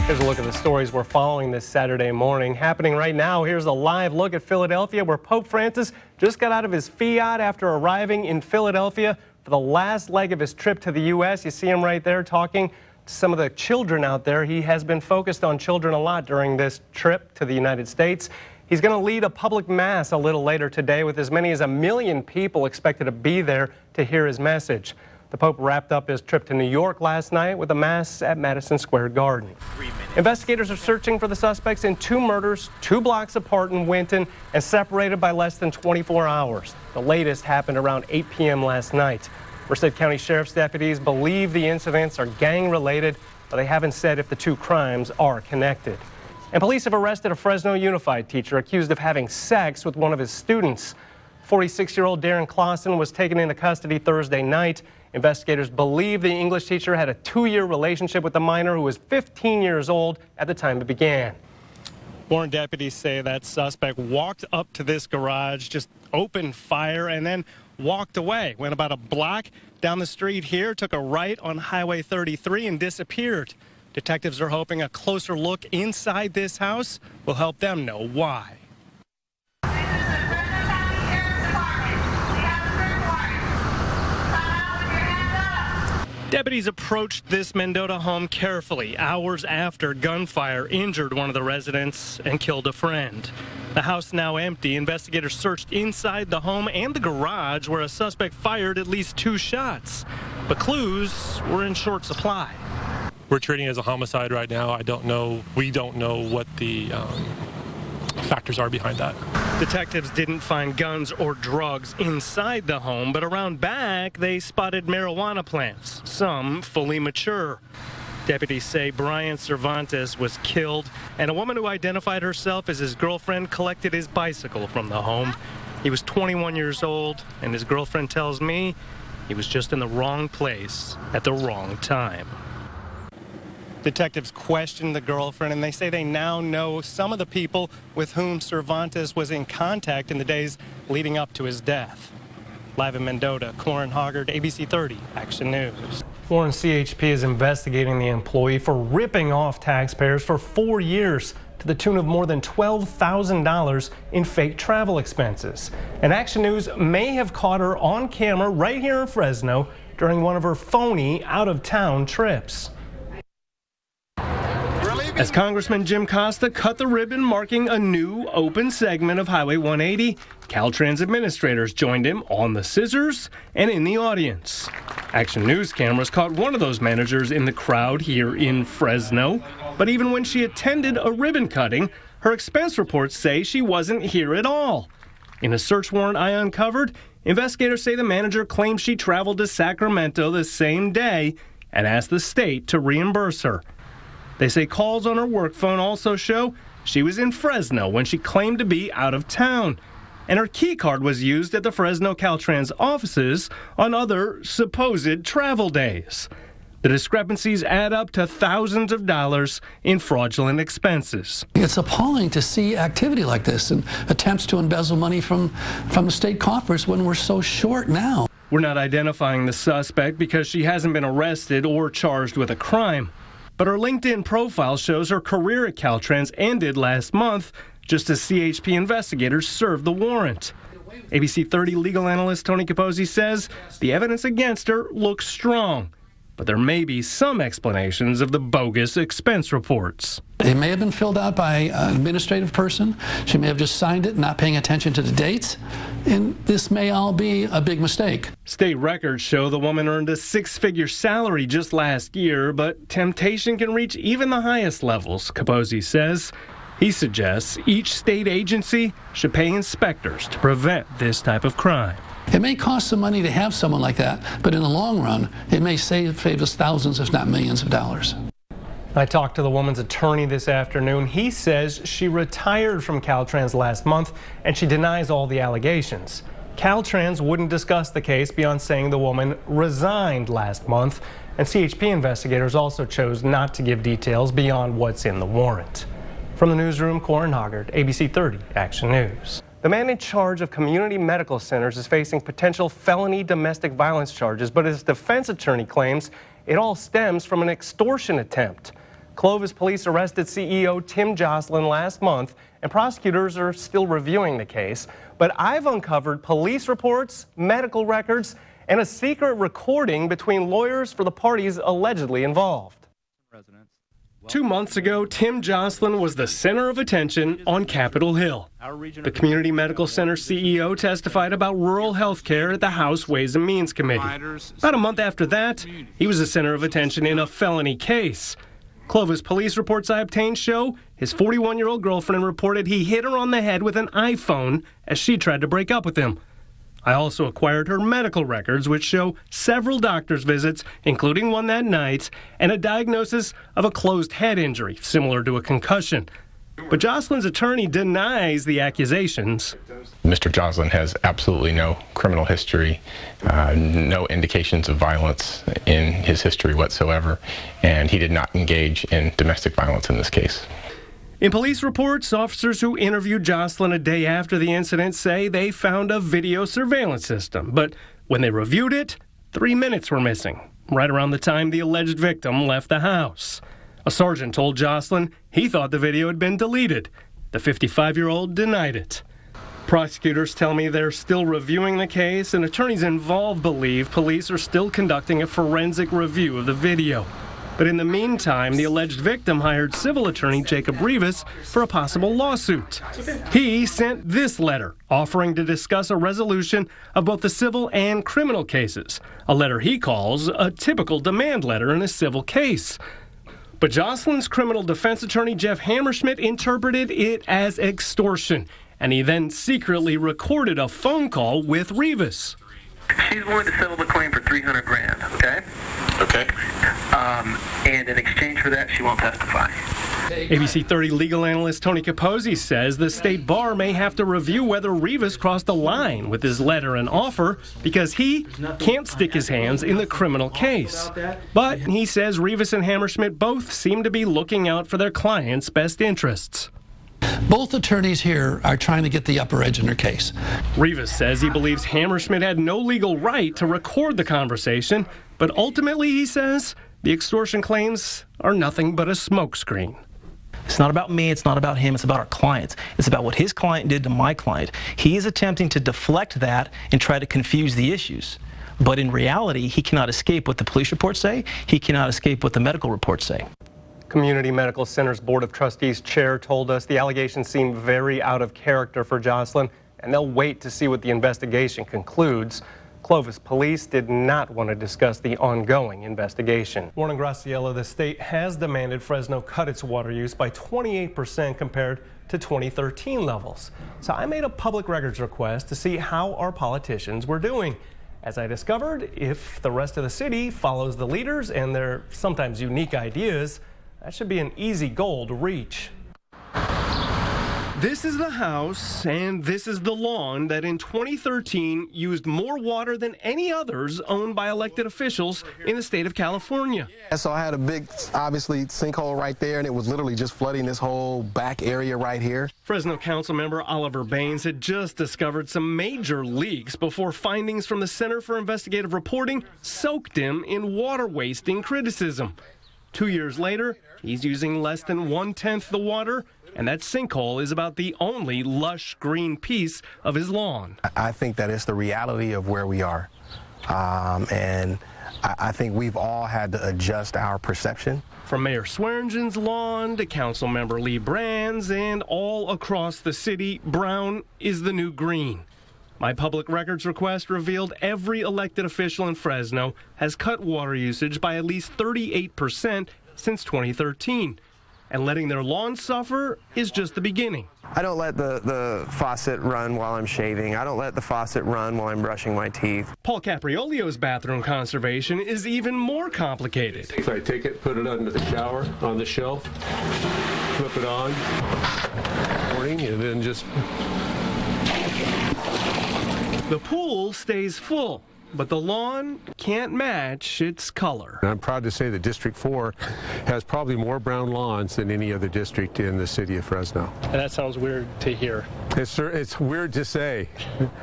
Here's a look at the stories we're following this Saturday morning. Happening right now, here's a live look at Philadelphia, where Pope Francis just got out of his Fiat after arriving in Philadelphia for the last leg of his trip to the U.S. You see him right there talking to some of the children out there. He has been focused on children a lot during this trip to the United States. He's going to lead a public mass a little later today with as many as 1 million people expected to be there to hear his message. The Pope wrapped up his trip to New York last night with a mass at Madison Square Garden. Investigators are searching for the suspects in 2 murders 2 blocks apart in Winton and separated by less than 24 hours. The latest happened around 8 p.m. last night. Merced County Sheriff's deputies believe the incidents are gang-related, but they haven't said if the 2 crimes are connected. And police have arrested a Fresno Unified teacher accused of having sex with one of his students. 46-year-old Darren Clausen was taken into custody Thursday night. Investigators believe the English teacher had a 2-year relationship with the minor who was 15 years old at the time it began. Warrant deputies say that suspect walked up to this garage, just opened fire, and then walked away. Went about a block down the street here, took a right on Highway 33 and disappeared. Detectives are hoping a closer look inside this house will help them know why. Deputies approached this Mendota home carefully hours after gunfire injured one of the residents and killed a friend. The house now empty. Investigators searched inside the home and the garage where a suspect fired at least 2 shots. But clues were in short supply. We're treating it as a homicide right now. We don't know what the factors are behind that. Detectives didn't find guns or drugs inside the home, but around back they spotted marijuana plants, some fully mature. Deputies say Brian Cervantes was killed, and a woman who identified herself as his girlfriend collected his bicycle from the home. He was 21 years old, and his girlfriend tells me he was just in the wrong place at the wrong time. Detectives questioned the girlfriend, and they say they now know some of the people with whom Cervantes was in contact in the days leading up to his death. Live in Mendota, Corin Hoggard, ABC 30 Action News. Warren CHP is investigating the employee for ripping off taxpayers for 4 years to the tune of more than $12,000 in fake travel expenses. And Action News may have caught her on camera right here in Fresno during one of her phony out-of-town trips. As Congressman Jim Costa cut the ribbon marking a new open segment of Highway 180, Caltrans administrators joined him on the scissors and in the audience. Action News cameras caught one of those managers in the crowd here in Fresno. But even when she attended a ribbon cutting, her expense reports say she wasn't here at all. In a search warrant I uncovered, investigators say the manager claimed she traveled to Sacramento the same day and asked the state to reimburse her. They say calls on her work phone also show she was in Fresno when she claimed to be out of town. And her key card was used at the Fresno Caltrans offices on other supposed travel days. The discrepancies add up to thousands of dollars in fraudulent expenses. It's appalling to see activity like this and attempts to embezzle money from the state coffers when we're so short now. We're not identifying the suspect because she hasn't been arrested or charged with a crime. But her LinkedIn profile shows her career at Caltrans ended last month, just as CHP investigators served the warrant. ABC 30 legal analyst Tony Capozzi says the evidence against her looks strong, but there may be some explanations of the bogus expense reports. It may have been filled out by an administrative person. She may have just signed it, not paying attention to the dates. And this may all be a big mistake. State records show the woman earned a 6-figure salary just last year, but temptation can reach even the highest levels, Capozzi says. He suggests each state agency should pay inspectors to prevent this type of crime. It may cost some money to have someone like that, but in the long run, it may save us thousands, if not millions of dollars. I talked to the woman's attorney this afternoon. He says she retired from Caltrans last month, and she denies all the allegations. Caltrans wouldn't discuss the case beyond saying the woman resigned last month, and CHP investigators also chose not to give details beyond what's in the warrant. From the newsroom, Corin Hoggard, ABC 30 Action News. The man in charge of community medical centers is facing potential felony domestic violence charges, but his defense attorney claims it all stems from an extortion attempt. Clovis police arrested CEO Tim Jocelyn last month, and prosecutors are still reviewing the case. But I've uncovered police reports, medical records, and a secret recording between lawyers for the parties allegedly involved. 2 months ago, Tim Jocelyn was the center of attention on Capitol Hill. The Community Medical Center CEO testified about rural health care at the House Ways and Means Committee. About a month after that, he was the center of attention in a felony case. Clovis police reports I obtained show his 41-year-old girlfriend reported he hit her on the head with an iPhone as she tried to break up with him. I also acquired her medical records, which show several doctor's visits, including one that night, and a diagnosis of a closed head injury, similar to a concussion. But Jocelyn's attorney denies the accusations. Mr. Jocelyn has absolutely no criminal history, no indications of violence in his history whatsoever, and he did not engage in domestic violence in this case. In police reports, officers who interviewed Jocelyn a day after the incident say they found a video surveillance system. But when they reviewed it, 3 minutes were missing, right around the time the alleged victim left the house. A sergeant told Jocelyn he thought the video had been deleted. The 55-year-old denied it. Prosecutors tell me they're still reviewing the case, and attorneys involved believe police are still conducting a forensic review of the video. But in the meantime, the alleged victim hired civil attorney Jacob Rivas for a possible lawsuit. He sent this letter offering to discuss a resolution of both the civil and criminal cases, a letter he calls a typical demand letter in a civil case. But Jocelyn's criminal defense attorney Jeff Hammerschmidt interpreted it as extortion, and he then secretly recorded a phone call with Rivas. She's willing to settle the claim for $300,000, okay? Okay. And in exchange for that, she won't testify. ABC 30 legal analyst Tony Capozzi says the state bar may have to review whether Rivas crossed the line with his letter and offer because he can't stick his hands in the criminal case. But he says Rivas and Hammerschmidt both seem to be looking out for their clients' best interests. Both attorneys here are trying to get the upper edge in their case. Rivas says he believes Hammerschmidt had no legal right to record the conversation, but ultimately, he says, the extortion claims are nothing but a smokescreen. It's not about me, it's not about him, it's about our clients. It's about what his client did to my client. He is attempting to deflect that and try to confuse the issues. But in reality, he cannot escape what the police reports say. He cannot escape what the medical reports say. Community Medical Center's Board of Trustees chair told us the allegations seem very out of character for Jocelyn, and they'll wait to see what the investigation concludes. Clovis police did not want to discuss the ongoing investigation. Warren Graciela, the state has demanded Fresno cut its water use by 28% compared to 2013 levels. So I made a public records request to see how our politicians were doing. As I discovered, if the rest of the city follows the leaders and their sometimes unique ideas, that should be an easy goal to reach. This is the house, and this is the lawn that in 2013 used more water than any others owned by elected officials in the state of California. So I had a big, obviously, sinkhole right there, and it was literally just flooding this whole back area right here. Fresno Councilmember Oliver Baines had just discovered some major leaks before findings from the Center for Investigative Reporting soaked him in water wasting criticism. 2 years later, he's using less than 1/10 the water, and that sinkhole is about the only lush green piece of his lawn. I think that it's the reality of where we are. And I think we've all had to adjust our perception. From Mayor Swearingen's lawn to Councilmember Lee Brand's and all across the city, brown is the new green. My public records request revealed every elected official in Fresno has cut water usage by at least 38% since 2013. And letting their lawns suffer is just the beginning. I don't let the faucet run while I'm shaving. I don't let the faucet run while I'm brushing my teeth. Paul Capriolio's bathroom conservation is even more complicated. If I take it, put it under the shower on the shelf, flip it on, and then just... The pool stays full, but the lawn can't match its color. I'm proud to say that District 4 has probably more brown lawns than any other district in the city of Fresno. And that sounds weird to hear. It's weird to say,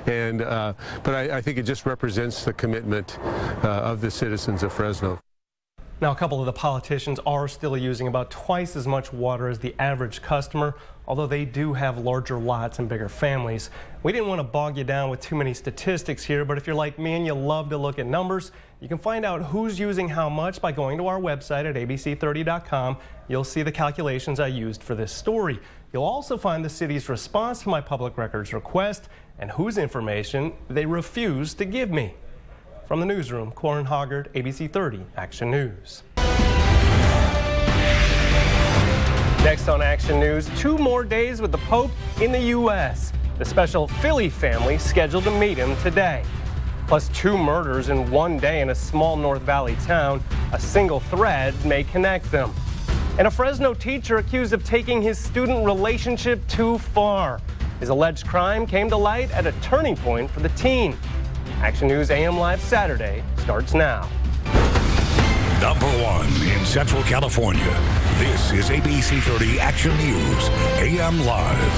and but I think it just represents the commitment of the citizens of Fresno. Now, a couple of the politicians are still using about twice as much water as the average customer, although they do have larger lots and bigger families. We didn't want to bog you down with too many statistics here, but if you're like me and you love to look at numbers, you can find out who's using how much by going to our website at abc30.com. You'll see the calculations I used for this story. You'll also find the city's response to my public records request and whose information they refuse to give me. From the newsroom, Corin Hoggard, ABC 30 Action News. Next on Action News, 2 more days with the Pope in the U.S. The special Philly family scheduled to meet him today. Plus 2 murders in 1 day in a small North Valley town. A single thread may connect them. And a Fresno teacher accused of taking his student relationship too far. His alleged crime came to light at a turning point for the teen. Action News AM Live Saturday starts now. Number 1 in Central California. This is ABC 30 Action News AM Live.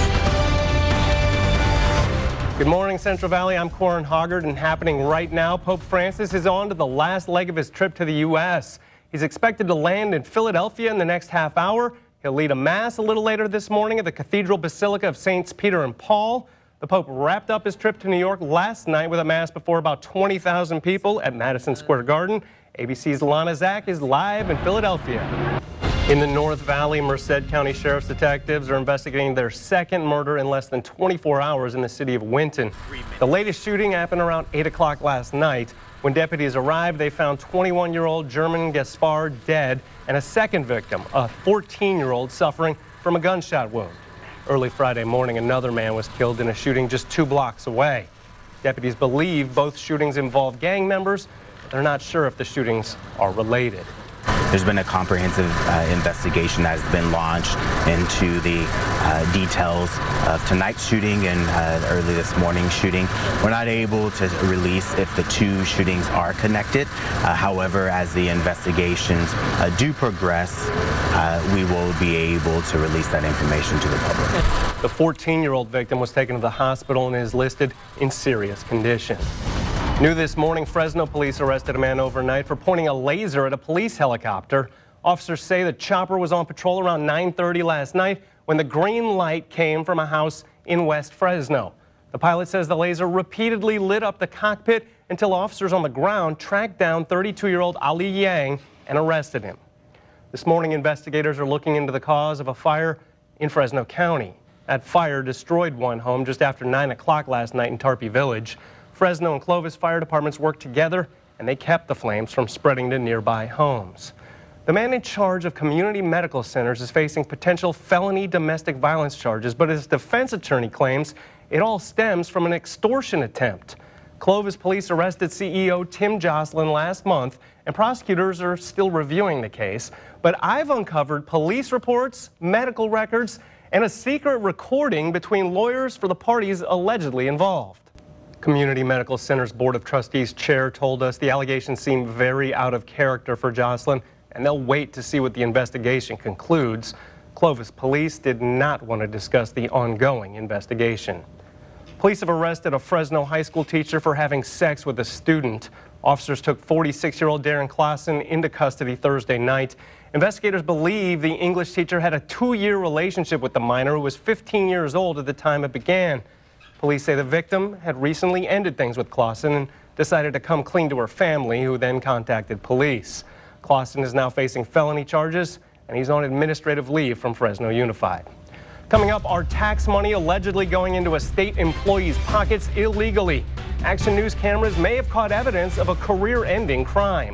Good morning, Central Valley. I'm Corin Hoggard, and happening right now, Pope Francis is on to the last leg of his trip to the U.S. He's expected to land in Philadelphia in the next half hour. He'll lead a mass a little later this morning at the Cathedral Basilica of Saints Peter and Paul. The Pope wrapped up his trip to New York last night with a mass before about 20,000 people at Madison Square Garden. ABC's Lana Zach is live in Philadelphia. In the North Valley, Merced County Sheriff's detectives are investigating their second murder in less than 24 hours in the city of Winton. The latest shooting happened around 8 o'clock last night. When deputies arrived, they found 21-year-old German Gaspar dead and a second victim, a 14-year-old, suffering from a gunshot wound. Early Friday morning, another man was killed in a shooting just 2 blocks away. Deputies believe both shootings involve gang members, but they're not sure if the shootings are related. There's been a comprehensive investigation that has been launched into the details of tonight's shooting and early this morning's shooting. We're not able to release if the 2 shootings are connected. However, as the investigations do progress, we will be able to release that information to the public. The 14-year-old victim was taken to the hospital and is listed in serious condition. New this morning, Fresno police arrested a man overnight for pointing a laser at a police helicopter. Officers say the chopper was on patrol around 9:30 last night when the green light came from a house in West Fresno. The pilot says the laser repeatedly lit up the cockpit until officers on the ground tracked down 32-year-old Ali Yang and arrested him. This morning, investigators are looking into the cause of a fire in Fresno County. That fire destroyed one home just after 9 o'clock last night in Tarpey Village. Fresno and Clovis fire departments worked together, and they kept the flames from spreading to nearby homes. The man in charge of community medical centers is facing potential felony domestic violence charges, but his defense attorney claims it all stems from an extortion attempt. Clovis police arrested CEO Tim Jocelyn last month, and prosecutors are still reviewing the case. But I've uncovered police reports, medical records, and a secret recording between lawyers for the parties allegedly involved. Community Medical Center's Board of Trustees chair told us the allegations seem very out of character for Jocelyn, and they'll wait to see what the investigation concludes. Clovis police did not want to discuss the ongoing investigation. Police have arrested a Fresno high school teacher for having sex with a student. Officers took 46-year-old Darren Clausen into custody Thursday night. Investigators believe the English teacher had a 2-year relationship with the minor, who was 15 years old at the time it began. Police say the victim had recently ended things with Clausen and decided to come clean to her family, who then contacted police. Clausen is now facing felony charges, and he's on administrative leave from Fresno Unified. Coming up, our tax money allegedly going into a state employee's pockets illegally. Action News cameras may have caught evidence of a career-ending crime.